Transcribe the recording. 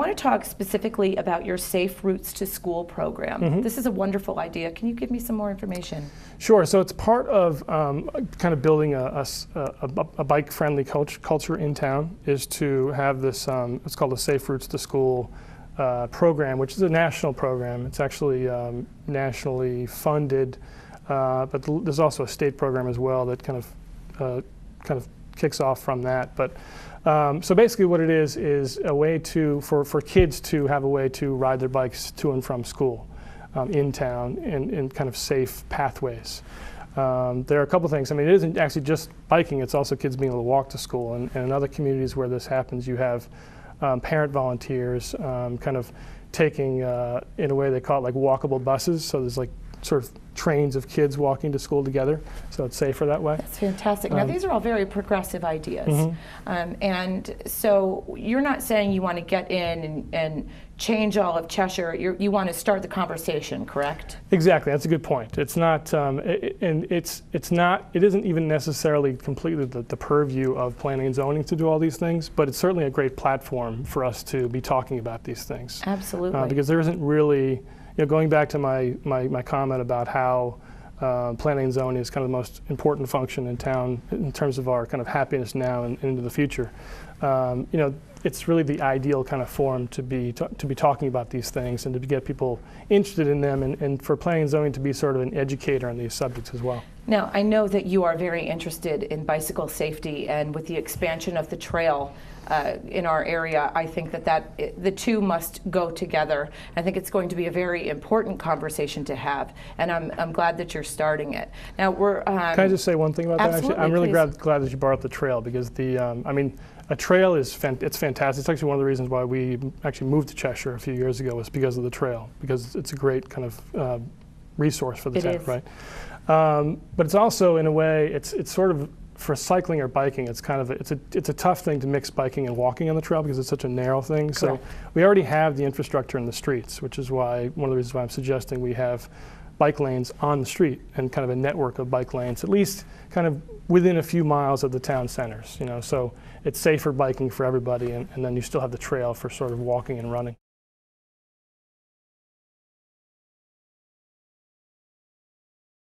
want to talk specifically about your Safe Routes to School program. This is a wonderful idea. Can you give me some more information? Sure. So it's part of kind of building a bike-friendly culture in town, is to have this, it's called the Safe Routes to School program, which is a national program. It's actually nationally funded, but there's also a state program as well that kind of kicks off from that. But so basically what it is a way for kids to have a way to ride their bikes to and from school in town in kind of safe pathways. There are a couple things. I mean, it isn't actually just biking, it's also kids being able to walk to school. And in other communities where this happens, you have parent volunteers kind of taking, in a way they call it like walkable buses. So there's like sort of trains of kids walking to school together, so it's safer that way. That's fantastic. Now these are all very progressive ideas. And so you're not saying you want to get in and change all of Cheshire. You want to start the conversation, correct? Exactly, that's a good point. It's not, it isn't even necessarily completely the purview of planning and zoning to do all these things, but it's certainly a great platform for us to be talking about these things. Absolutely. Because there isn't really, going back to my comment about how planning and zoning is kind of the most important function in town in terms of our kind of happiness now and into the future. It's really the ideal kind of forum to be talking about these things and to get people interested in them, and for planning and zoning to be sort of an educator on these subjects as well. Now, I know that you are very interested in bicycle safety, and with the expansion of the trail in our area, I think that the two must go together. I think it's going to be a very important conversation to have, and I'm glad that you're starting it. Now, we're Can I just say one thing about that? Actually, I'm really glad that you brought up the trail, because I mean, a trail is it's fantastic. It's actually one of the reasons why we actually moved to Cheshire a few years ago, was because of the trail, because it's a great kind of resource for the town, right? But it's also, in a way, it's sort of, for cycling or biking, it's kind of it's a tough thing to mix biking and walking on the trail because it's such a narrow thing. Correct. So we already have the infrastructure in the streets, which is why one of the reasons why I'm suggesting we have bike lanes on the street and kind of a network of bike lanes, at least kind of within a few miles of the town centers. So it's safer biking for everybody, and then you still have the trail for sort of walking and running.